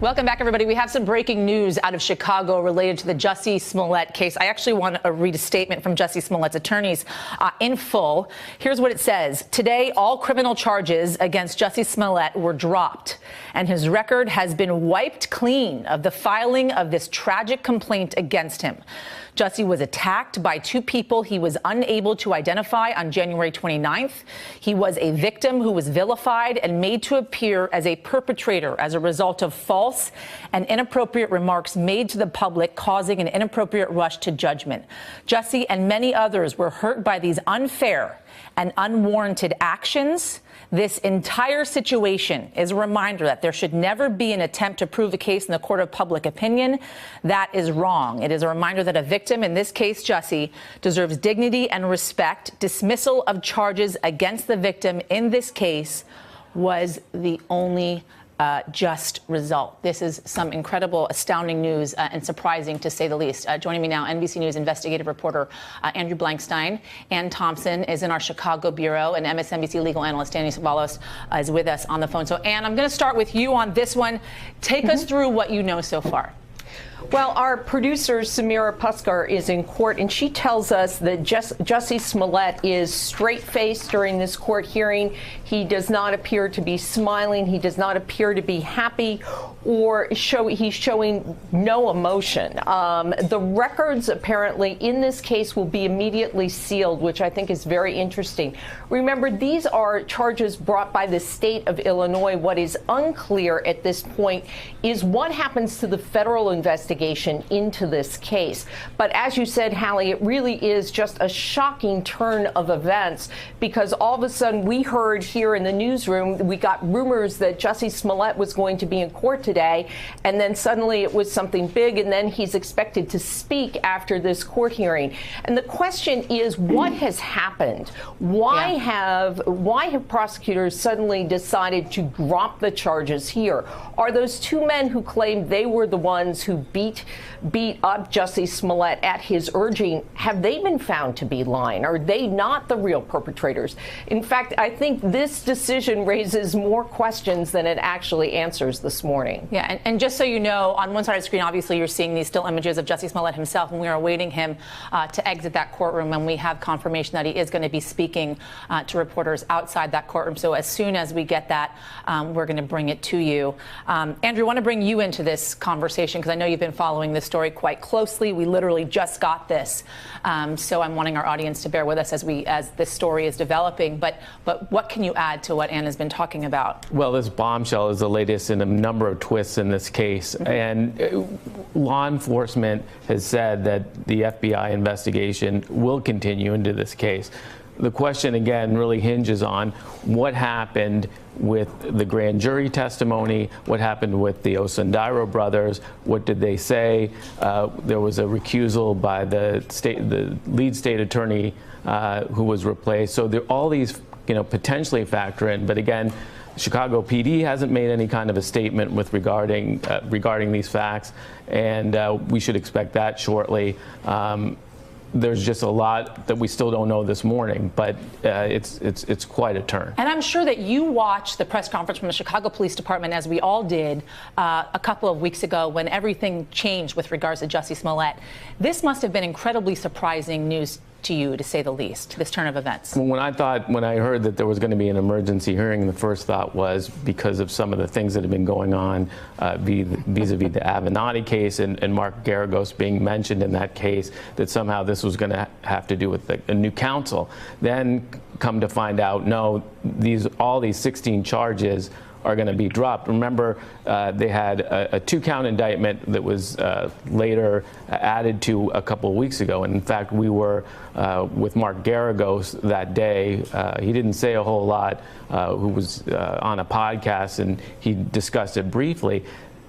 Welcome back, everybody. We have some breaking news out of Chicago related to the Jussie Smollett case. I actually want to read a statement from Jussie Smollett's attorneys in full. Here's what it says. Today, all criminal charges against Jussie Smollett were dropped, and his record has been wiped clean of the filing of this tragic complaint against him. Jussie was attacked by two people he was unable to identify on January 29th. He was a victim who was vilified and made to appear as a perpetrator as a result of false and inappropriate remarks made to the public, causing an inappropriate rush to judgment. Jussie and many others were hurt by these unfair and unwarranted actions. This entire situation is a reminder that there should never be an attempt to prove a case in the court of public opinion. That is wrong. It is a reminder that a victim, in this case Jussie, deserves dignity and respect. Dismissal of charges against the victim in this case was the only just result. This is some incredible, astounding news and surprising, to say the least. Joining me now, NBC News investigative reporter Andrew Blankstein. Ann Thompson is in our Chicago bureau, and MSNBC legal analyst Danny Savalos is with us on the phone. So, Ann, I'm going to start with you on this one. Take us through what you know so far. Well, our producer, Samira Puskar, is in court, and she tells us that Jussie Smollett is straight-faced during this court hearing. He does not appear to be smiling. He does not appear to be happy, or he's showing no emotion. The records, apparently, in this case will be immediately sealed, which I think is very interesting. Remember, these are charges brought by the state of Illinois. What is unclear at this point is what happens to the federal investigation into this case. But as you said, Hallie, it really is just a shocking turn of events, because all of a sudden we heard here in the newsroom, we got rumors that Jussie Smollett was going to be in court today, and then suddenly it was something big, and then he's expected to speak after this court hearing. And the question is, what has happened? Why have prosecutors suddenly decided to drop the charges here? Are those two men who claimed they were the ones who beat up Jussie Smollett at his urging, have they been found to be lying? Are they not the real perpetrators? In fact, I think this decision raises more questions than it actually answers this morning. Yeah, and just so you know, on one side of the screen, obviously, you're seeing these still images of Jussie Smollett himself, and we are awaiting him to exit that courtroom, and we have confirmation that he is going to be speaking to reporters outside that courtroom. So as soon as we get that, we're going to bring it to you. Andrew, I want to bring you into this conversation, because I know you've been following this story quite closely. We literally just got this, so I'm wanting our audience to bear with us as this story is developing. But what can you add to what Ann has been talking about? Well, this bombshell is the latest in a number of twists in this case, and law enforcement has said that the FBI investigation will continue into this case. The question, again, really hinges on what happened with the grand jury testimony, what happened with the Osundairo brothers, what did they say? There was a recusal by the lead state attorney who was replaced. So all these, potentially factor in. But again, Chicago PD hasn't made any kind of a statement with regarding these facts, and we should expect that shortly. There's just a lot that we still don't know this morning, but it's quite a turn. And I'm sure that you watched the press conference from the Chicago Police Department, as we all did, a couple of weeks ago when everything changed with regards to Jussie Smollett. This must have been incredibly surprising news to you, to say the least, this turn of events. When I heard that there was going to be an emergency hearing, the first thought was, because of some of the things that have been going on vis-a-vis the Avenatti case and Mark Garagos being mentioned in that case, that somehow this was going to have to do with a new counsel. Then come to find out, no, all these 16 charges are going to be dropped. Remember, they had a two-count indictment that was later added to a couple of weeks ago. And in fact, we were with Mark Garagos that day. He didn't say a whole lot, who was on a podcast, and he discussed it briefly.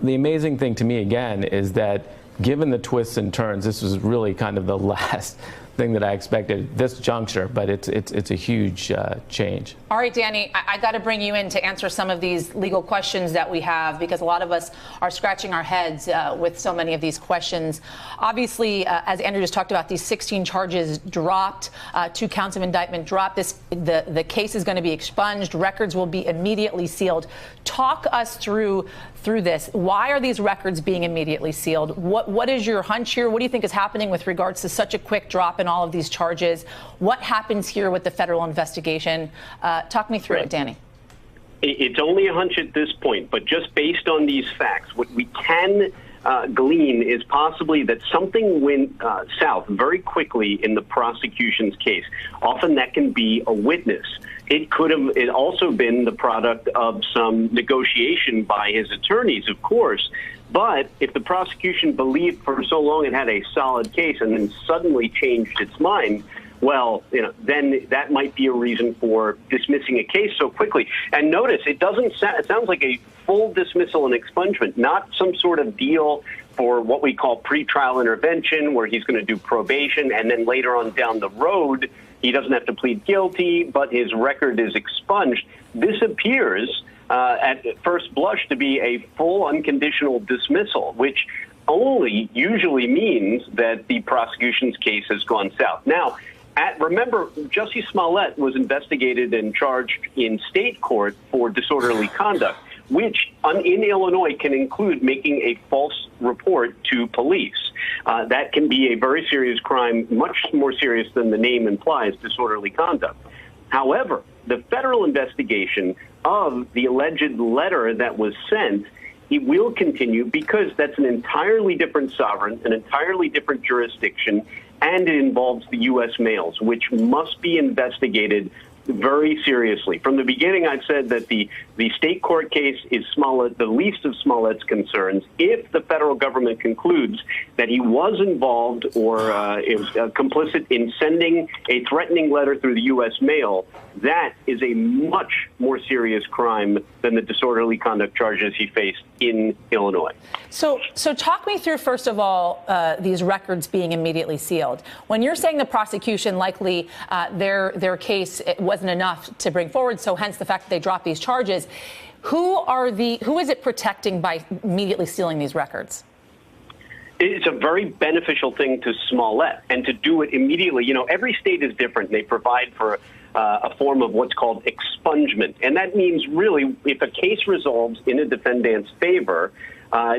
The amazing thing to me, again, is that given the twists and turns, this was really kind of the last thing that I expected at this juncture, but it's a huge change. All right, Danny, I got to bring you in to answer some of these legal questions that we have, because a lot of us are scratching our heads with so many of these questions. Obviously, as Andrew just talked about, these 16 charges dropped, 2 counts of indictment dropped. The case is going to be expunged. Records will be immediately sealed. Talk us through through this. Why are these records being immediately sealed? What is your hunch here? What do you think is happening with regards to such a quick drop in all of these charges? What happens here with the federal investigation? Talk me through it, Danny. It's only a hunch at this point, but just based on these facts, what we can glean is possibly that something went south very quickly in the prosecution's case. Often that can be a witness. It could have also been the product of some negotiation by his attorneys, of course. But if the prosecution believed for so long it had a solid case and then suddenly changed its mind, well, then that might be a reason for dismissing a case so quickly. And notice, it sounds like a full dismissal and expungement, not some sort of deal for what we call pretrial intervention, where he's going to do probation, and then later on down the road, he doesn't have to plead guilty, but his record is expunged. This appears, at first blush, to be a full unconditional dismissal, which only usually means that the prosecution's case has gone south. Now, remember, Jussie Smollett was investigated and charged in state court for disorderly conduct, which in Illinois can include making a false report to police. That can be a very serious crime, much more serious than the name implies, disorderly conduct. However, the federal investigation of the alleged letter that was sent, it will continue because that's an entirely different sovereign, an entirely different jurisdiction, and it involves the U.S. mails, which must be investigated very seriously. From the beginning, I've said that the state court case is the least of Smollett's concerns. If the federal government concludes that he was involved or is complicit in sending a threatening letter through the U.S. mail, that is a much more serious crime than the disorderly conduct charges he faced in Illinois. So talk me through, first of all, these records being immediately sealed. When you're saying the prosecution likely their case wasn't enough to bring forward, so hence the fact that they dropped these charges, who is it protecting by immediately sealing these records? It's a very beneficial thing to Smollett, and to do it immediately. Every state is different. They provide for a form of what's called expungement. And that means really if a case resolves in a defendant's favor,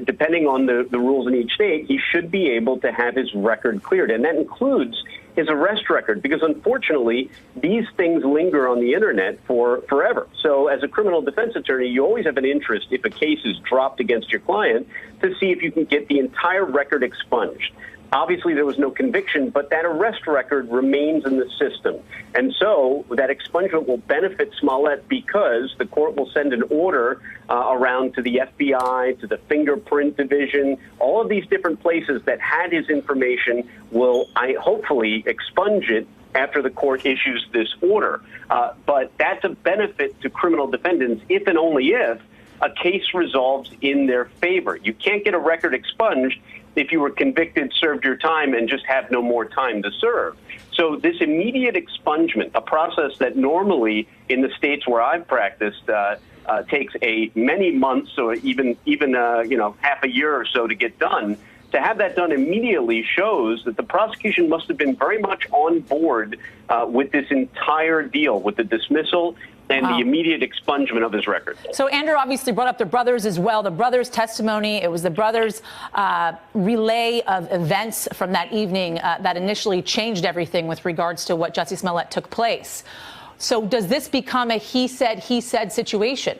depending on the rules in each state, he should be able to have his record cleared. And that includes his arrest record, because unfortunately, these things linger on the internet for forever. So as a criminal defense attorney, you always have an interest, if a case is dropped against your client, to see if you can get the entire record expunged. Obviously, there was no conviction, but that arrest record remains in the system. And so that expungement will benefit Smollett because the court will send an order around to the FBI, to the fingerprint division. All of these different places that had his information will hopefully expunge it after the court issues this order. But that's a benefit to criminal defendants if and only if a case resolves in their favor. You can't get a record expunged if you were convicted, served your time, and just have no more time to serve. So this immediate expungement, a process that normally in the states where I've practiced takes many months or even half a year or so to get done, to have that done immediately shows that the prosecution must have been very much on board with this entire deal, with the dismissal and the immediate expungement of his record. So Andrew obviously brought up the brothers as well. The brothers' testimony, it was the brothers' relay of events from that evening that initially changed everything with regards to what Jussie Smollett took place. So does this become a he said situation?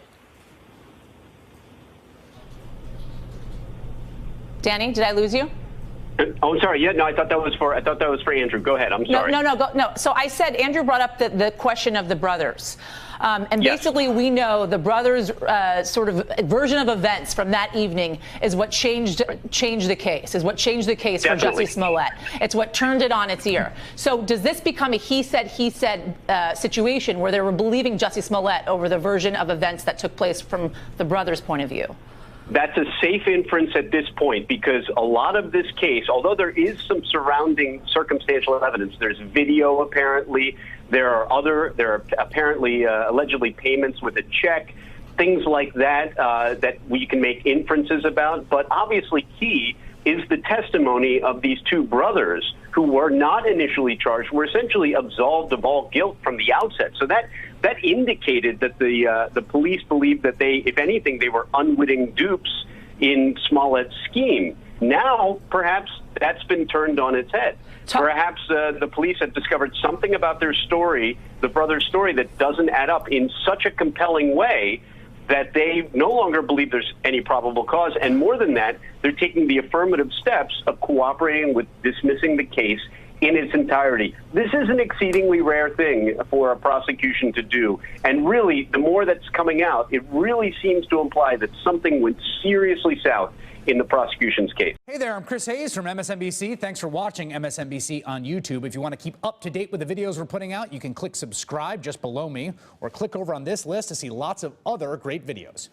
Danny, did I lose you? Oh, sorry. Yeah, no, I thought that was for Andrew. Go ahead. I'm sorry. No. So I said Andrew brought up the question of the brothers. And basically, we know the brothers' sort of version of events from that evening is what changed the case, for Jussie Smollett. It's what turned it on its ear. So does this become a he said situation where they were believing Jussie Smollett over the version of events that took place from the brothers' point of view? That's a safe inference at this point, because a lot of this case, although there is some surrounding circumstantial evidence, there's video apparently, there are apparently allegedly payments with a check, things like that that we can make inferences about. But obviously key is the testimony of these two brothers who were not initially charged, were essentially absolved of all guilt from the outset. So that that indicated that the police believed that they, if anything, they were unwitting dupes in Smollett's scheme. Now, perhaps that's been turned on its head. Perhaps the police have discovered something about their story, the brother's story, that doesn't add up in such a compelling way that they no longer believe there's any probable cause. And more than that, they're taking the affirmative steps of cooperating with dismissing the case in its entirety. This is an exceedingly rare thing for a prosecution to do. And really, the more that's coming out, it really seems to imply that something went seriously south in the prosecution's case. Hey there, I'm Chris Hayes from MSNBC. Thanks for watching MSNBC on YouTube. If you want to keep up to date with the videos we're putting out, you can click subscribe just below me or click over on this list to see lots of other great videos.